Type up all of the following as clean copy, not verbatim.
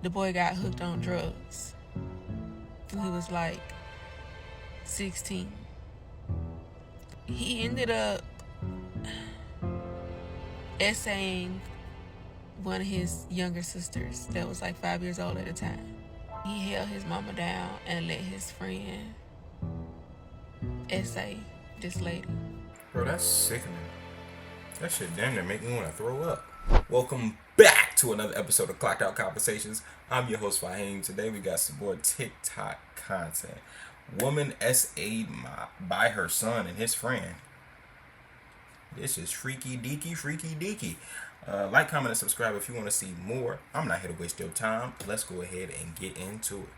the boy got hooked on drugs when he was like 16. He ended up essaying one of his younger sisters that was like 5 years old at the time. He held his mama down and let his friend essay this lady. Bro, that's sickening. That shit damn near make me want to throw up. Welcome back to another episode of Clocked Out Conversations. I'm your host, Fahim. Today we got some more TikTok content. Woman SA'd by her son and his friend. This is freaky deaky. Like, comment, and subscribe if you want to see more. I'm not here to waste your time. Let's go ahead and get into it.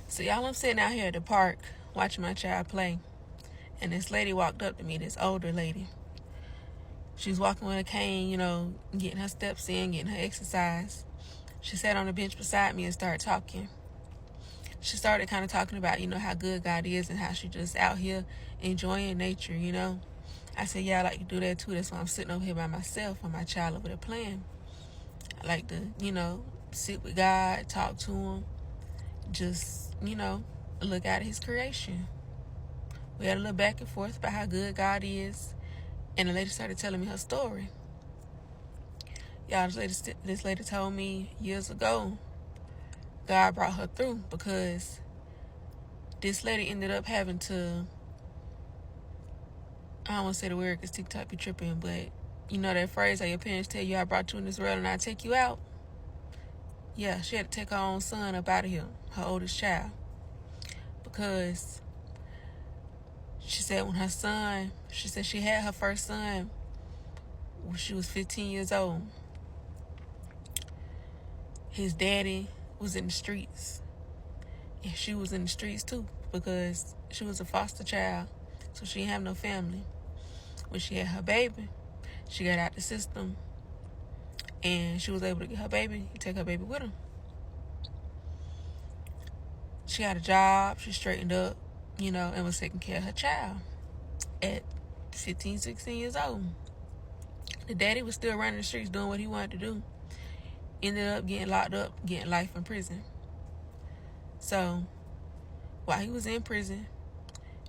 So y'all, I'm sitting out here at the park watching my child play, and this lady walked up to me, this older lady. She was walking with a cane, getting her steps in, getting her exercise. She sat on the bench beside me and started talking. She started kind of talking about, how good God is and how she just out here enjoying nature, I said, yeah, I like to do that too. That's why I'm sitting over here by myself and my child over there playing. I like to, sit with God, talk to him, just, look at his creation. We had a little back and forth about how good God is, and the lady started telling me her story. Y'all, this lady told me years ago God brought her through because this lady ended up having to, I don't want to say the word because TikTok be tripping, but that phrase how your parents tell you, I brought you in this world and I take you out? Yeah, she had to take her own son up out of here, her oldest child, because she said she had her first son when she was 15 years old. His daddy was in the streets, and she was in the streets too because she was a foster child, so she didn't have no family. When she had her baby, she got out the system, and she was able to get her baby, take her baby with her. She had a job, she straightened up, and was taking care of her child at 15, 16 years old. The daddy was still running the streets doing what he wanted to do. Ended up getting locked up, getting life in prison. So, while he was in prison,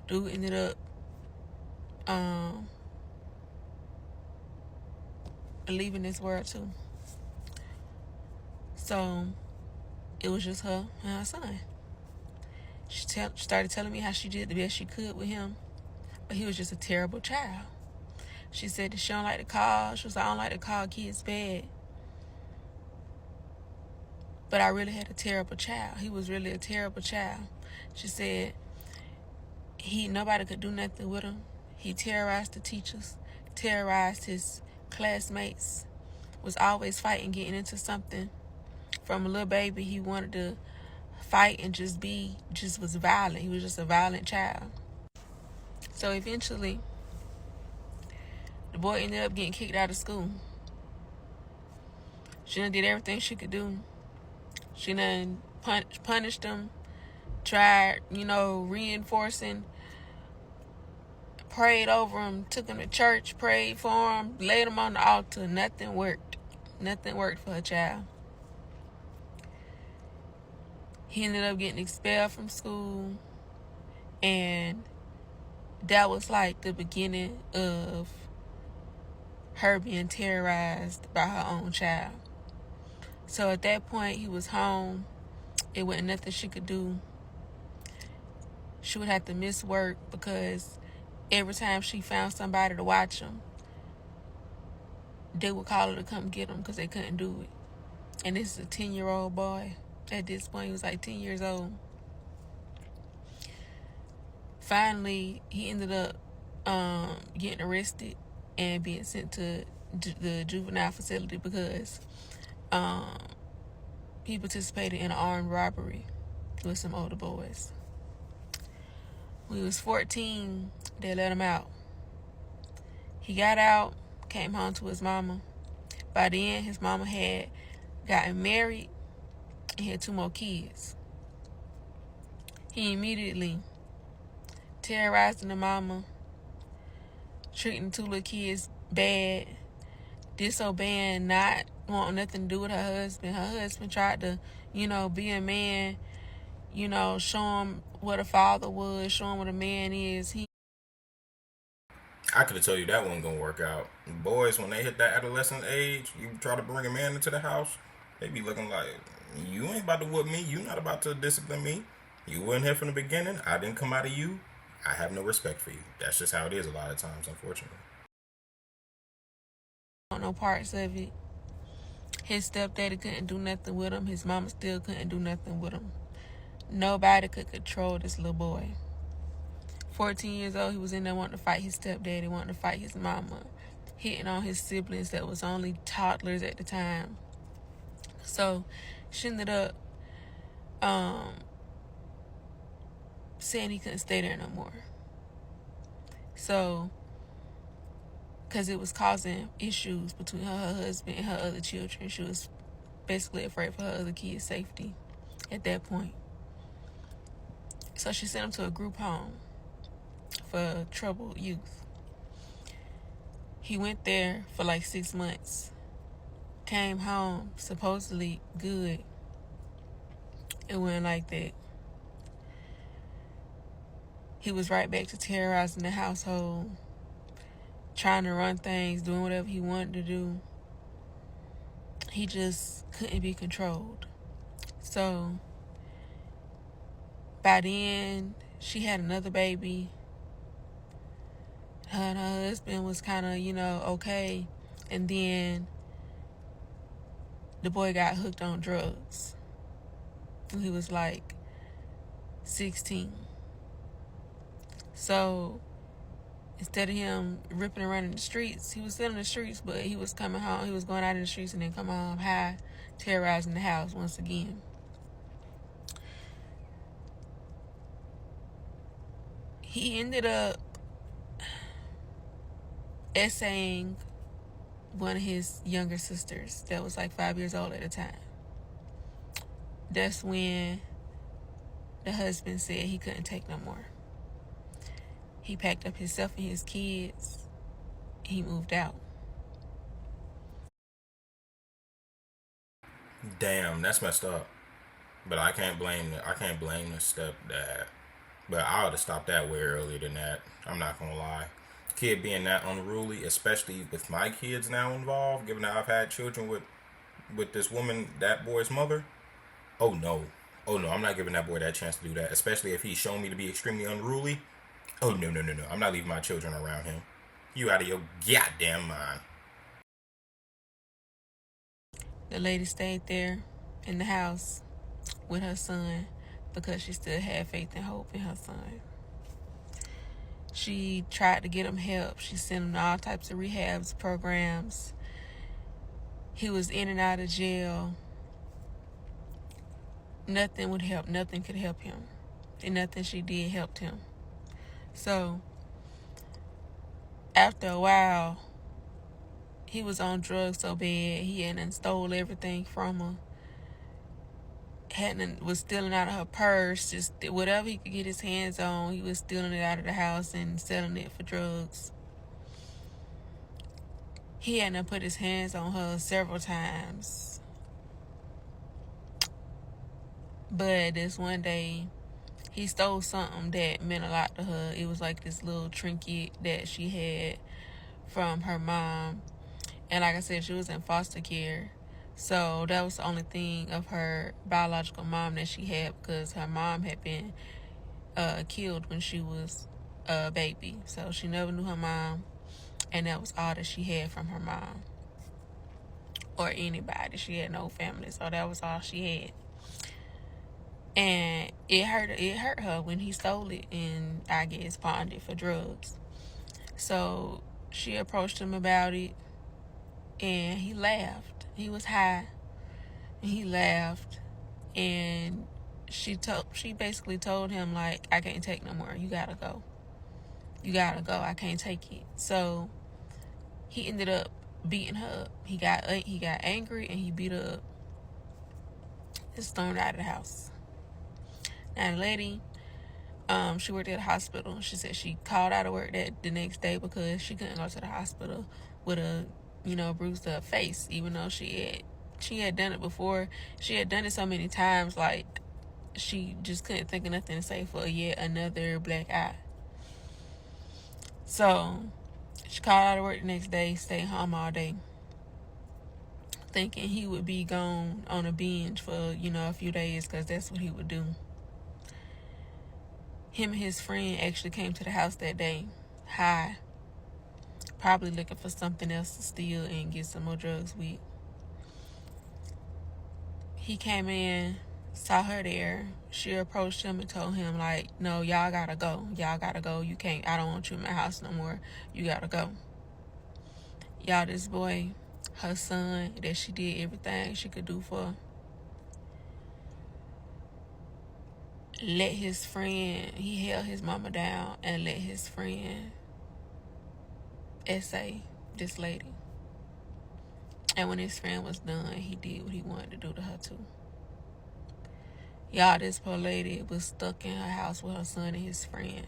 dude ended up leaving this world too. So, it was just her and her son. She started telling me how she did the best she could with him, but he was just a terrible child. She said that she don't like to call. She was like, I don't like to call kids bad. But I really had a terrible child. He was really a terrible child. She said nobody could do nothing with him. He terrorized the teachers, terrorized his classmates, was always fighting, getting into something. From a little baby, he wanted to fight and just was violent. He was just a violent child. So eventually, the boy ended up getting kicked out of school. She done did everything she could do. She done punished him, tried, reinforcing, prayed over him, took him to church, prayed for him, laid him on the altar. Nothing worked. Nothing worked for her child. He ended up getting expelled from school, and that was like the beginning of her being terrorized by her own child. So at that point, he was home. It wasn't nothing she could do. She would have to miss work because every time she found somebody to watch him, they would call her to come get him because they couldn't do it. And this is a 10-year-old boy. At this point, he was like 10 years old. Finally, he ended up getting arrested and being sent to the juvenile facility because he participated in an armed robbery with some older boys. When he was 14, they let him out. He got out, came home to his mama. By the end, his mama had gotten married and had 2 more kids. He immediately terrorizing the mama, treating the 2 little kids bad, disobeying, not wanting nothing to do with her husband. Her husband tried to, be a man, show him what a father was, show him what a man is. I could have told you that wasn't gonna work out. Boys, when they hit that adolescent age, you try to bring a man into the house, they be looking like, you ain't about to whoop me. You not about to discipline me. You weren't here from the beginning. I didn't come out of you. I have no respect for you. That's just how it is a lot of times, unfortunately. No parts of it. His stepdaddy couldn't do nothing with him. His mama still couldn't do nothing with him. Nobody could control this little boy. 14 years old, he was in there wanting to fight his stepdaddy, wanting to fight his mama, hitting on his siblings that was only toddlers at the time. So she ended up saying he couldn't stay there no more. So, because it was causing issues between her husband and her other children. She was basically afraid for her other kids' safety at that point. So she sent him to a group home for troubled youth. He went there for like 6 months. Came home supposedly good. It wasn't like that. He was right back to terrorizing the household, trying to run things, doing whatever he wanted to do. He just couldn't be controlled. So by then, she had another baby. Her and her husband was kind of, okay. And then the boy got hooked on drugs when he was like 16. So instead of him ripping around in the streets, he was still in the streets, but he was coming home. He was going out in the streets and then coming home high, terrorizing the house once again. He ended up essaying one of his younger sisters that was like 5 years old at the time. That's when the husband said he couldn't take no more. He packed up himself and his kids. He moved out. Damn, that's messed up. But I can't blame the stepdad. But I would have stopped that way earlier than that. I'm not gonna lie. Kid being that unruly, especially with my kids now involved, given that I've had children with this woman, that boy's mother. Oh no. Oh no, I'm not giving that boy that chance to do that. Especially if he's shown me to be extremely unruly. Oh no, no, no, no. I'm not leaving my children around him. You out of your goddamn mind. The lady stayed there in the house with her son because she still had faith and hope in her son. She tried to get him help. She sent him to all types of rehabs programs. He was in and out of jail. Nothing would help. Nothing could help him. And nothing she did helped him. So, after a while, he was on drugs so bad, he had stole everything from her. Was stealing out of her purse, just whatever he could get his hands on, he was stealing it out of the house and selling it for drugs. He had to put his hands on her several times. But this one day, he stole something that meant a lot to her. It was like this little trinket that she had from her mom. And like I said, she was in foster care. So that was the only thing of her biological mom that she had, because her mom had been killed when she was a baby. So she never knew her mom. And that was all that she had from her mom. Or anybody. She had no family. So that was all she had. And it hurt her when he stole it and I guess pawned it for drugs. So she approached him about it and he laughed. He was high and he laughed, and she basically told him, like, I can't take no more. You gotta go. I can't take it. So he ended up beating her up. He got angry and he beat her up. Just stormed out of the house. Now the lady, she worked at a hospital. She said she called out of work the next day because she couldn't go to the hospital with a bruised up face, even though she had done it before. She had done it so many times, like she just couldn't think of nothing to say for yet another black eye. So she called out of work the next day, stayed home all day, thinking he would be gone on a binge for, a few days, because that's what he would do. Him and his friend actually came to the house that day, high, probably looking for something else to steal and get some more drugs with. He came in, saw her there. She approached him and told him, like, no, y'all gotta go. Y'all gotta go. You can't, I don't want you in my house no more. You gotta go. Y'all, this boy, her son, that she did everything she could do for, let his friend, he held his mama down and let his friend essay this lady. And when his friend was done, he did what he wanted to do to her too. Y'all, this poor lady was stuck in her house with her son and his friend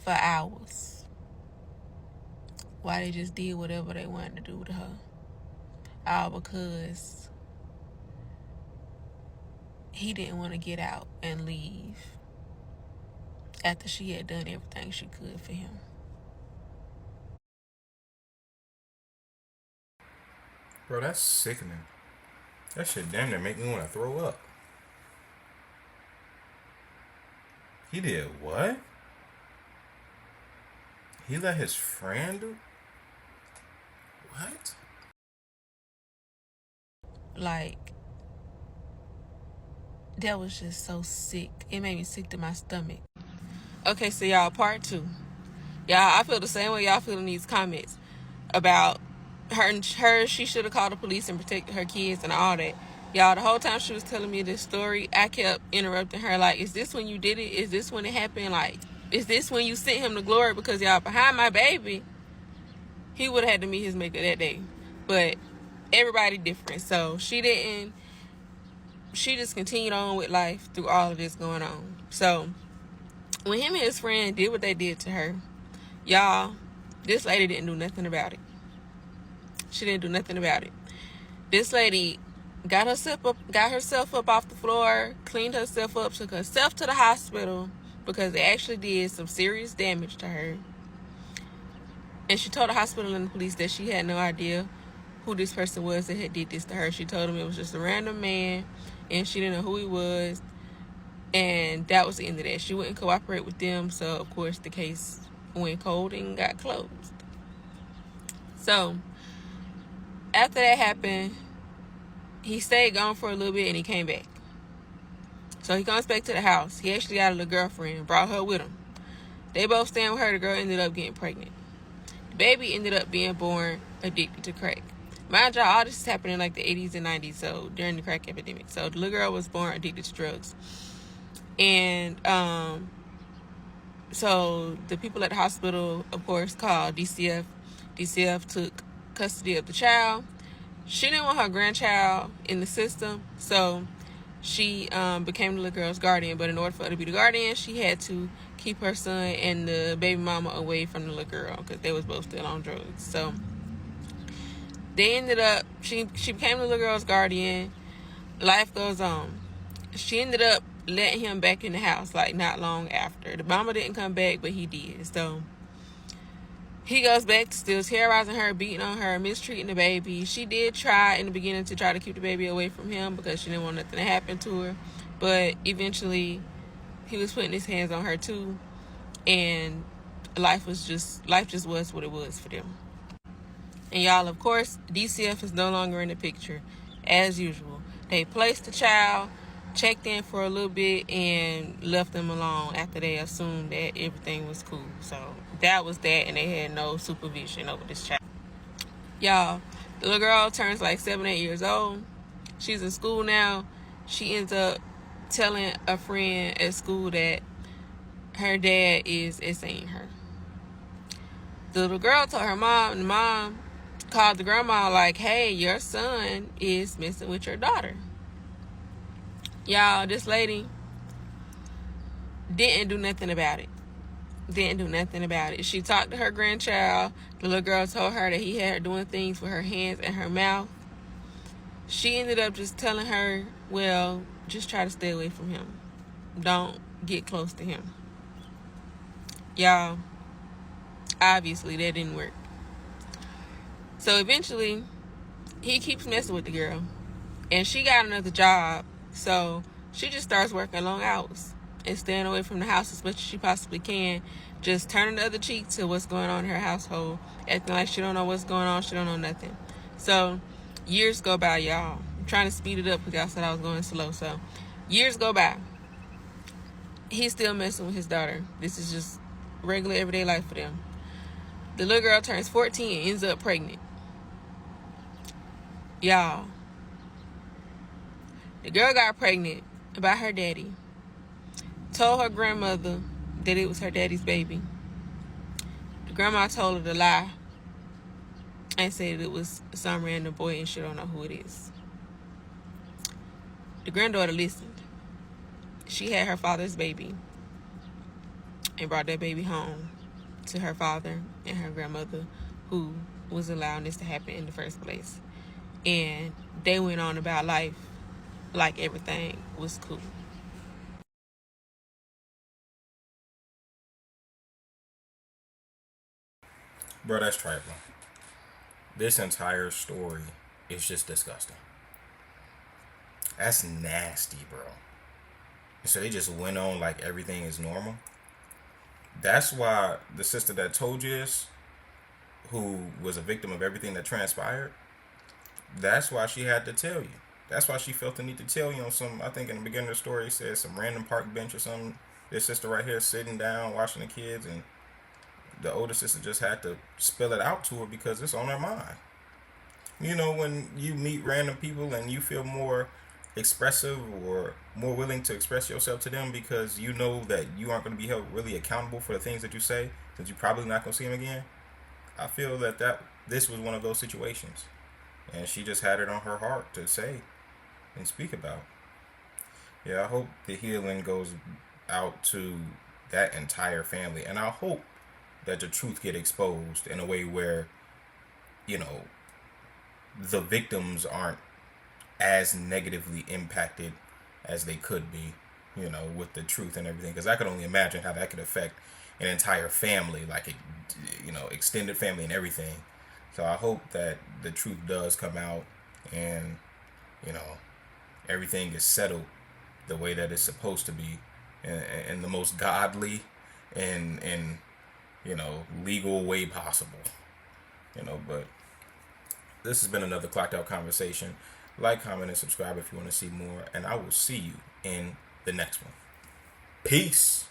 for hours, while they just did whatever they wanted to do to her. All because he didn't want to get out and leave after she had done everything she could for him. Bro, that's sickening. That shit damn near make me want to throw up. He did what? He let his friend do? What? Like, that was just so sick. It made me sick to my stomach. Okay, so y'all, part 2. Y'all, I feel the same way y'all feel in these comments about her. She should have called the police and protected her kids and all that. Y'all, the whole time she was telling me this story, I kept interrupting her, like, is this when you did it? Is this when it happened? Like, is this when you sent him to glory? Because y'all, behind my baby, he would have had to meet his maker that day. But everybody different. So she just continued on with life through all of this going on. So when him and his friend did what they did to her, y'all, this lady didn't do nothing about it. She didn't do nothing about it. This lady got herself up off the floor, cleaned herself up, took herself to the hospital because they actually did some serious damage to her. And she told the hospital and the police that she had no idea who this person was that had did this to her. She told them it was just a random man and she didn't know who he was. And that was the end of that. She wouldn't cooperate with them, so of course the case went cold and got closed. So after that happened, he stayed gone for a little bit and he came back. So he comes back to the house. He actually got a little girlfriend, brought her with him. They both staying with her. The girl ended up getting pregnant. The baby ended up being born addicted to crack. Mind y'all, all this is happening in like the 80s and 90s, so during the crack epidemic. So the little girl was born addicted to drugs. And so the people at the hospital, of course, called DCF. DCF took custody of the child. She didn't want her grandchild in the system, so she became the little girl's guardian. But in order for her to be the guardian, she had to keep her son and the baby mama away from the little girl because they was both still on drugs. So they ended up, she became the little girl's guardian. Life goes on. She ended up letting him back in the house, like, not long after. The mama didn't come back, but he did. So he goes back to still terrorizing her, beating on her, mistreating the baby. She did try in the beginning to try to keep the baby away from him because she didn't want nothing to happen to her. But eventually, he was putting his hands on her too. And life just was what it was for them. And y'all, of course, DCF is no longer in the picture, as usual. They placed the child, checked in for a little bit, and left them alone after they assumed that everything was cool. So that was that, and they had no supervision over this child. Y'all, the little girl turns like 7, 8 years old. She's in school now. She ends up telling a friend at school that her dad is essaying her. The little girl told her mom, and the mom called the grandma like, hey, your son is messing with your daughter. Y'all, this lady didn't do nothing about it. didn't do nothing about it. She talked to her grandchild. The little girl told her that he had her doing things with her hands and her mouth. She ended up just telling her, well, just try to stay away from him. Don't get close to him. Y'all, obviously that didn't work. So eventually, he keeps messing with the girl. And she got another job. So she just starts working long hours and staying away from the house as much as she possibly can. Just turning the other cheek to what's going on in her household. Acting like she don't know what's going on. She don't know nothing. So years go by, y'all. I'm trying to speed it up because y'all said I was going slow. So years go by. He's still messing with his daughter. This is just regular everyday life for them. The little girl turns 14 and ends up pregnant. Y'all, the girl got pregnant by her daddy. Told her grandmother that it was her daddy's baby. The grandma told her to lie and said it was some random boy and she don't know who it is. The granddaughter listened. She had her father's baby and brought that baby home to her father and her grandmother, who was allowing this to happen in the first place. And they went on about life like everything was cool. Bro, that's trifling. This entire story is just disgusting. That's nasty, bro. So they just went on like everything is normal. That's why the sister that told you this, who was a victim of everything that transpired, that's why she had to tell you. That's why she felt the need to tell you on some, I think in the beginning of the story, it said some random park bench or something. This sister right here sitting down watching the kids, and the older sister just had to spill it out to her because it's on her mind. You know, when you meet random people and you feel more expressive or more willing to express yourself to them because you know that you aren't going to be held really accountable for the things that you say, since you're probably not going to see them again. I feel that this was one of those situations, and she just had it on her heart to say and speak about. Yeah, I hope the healing goes out to that entire family, and I hope that the truth get exposed in a way where, you know, the victims aren't as negatively impacted as they could be, you know, with the truth and everything. Because I could only imagine how that could affect an entire family, like, you know, extended family and everything. So I hope that the truth does come out and, you know, everything is settled the way that it's supposed to be, in the most godly and you know, legal way possible. You know, but this has been another Clocked Out Conversation. Like, comment, and subscribe if you want to see more. And I will see you in the next one. Peace.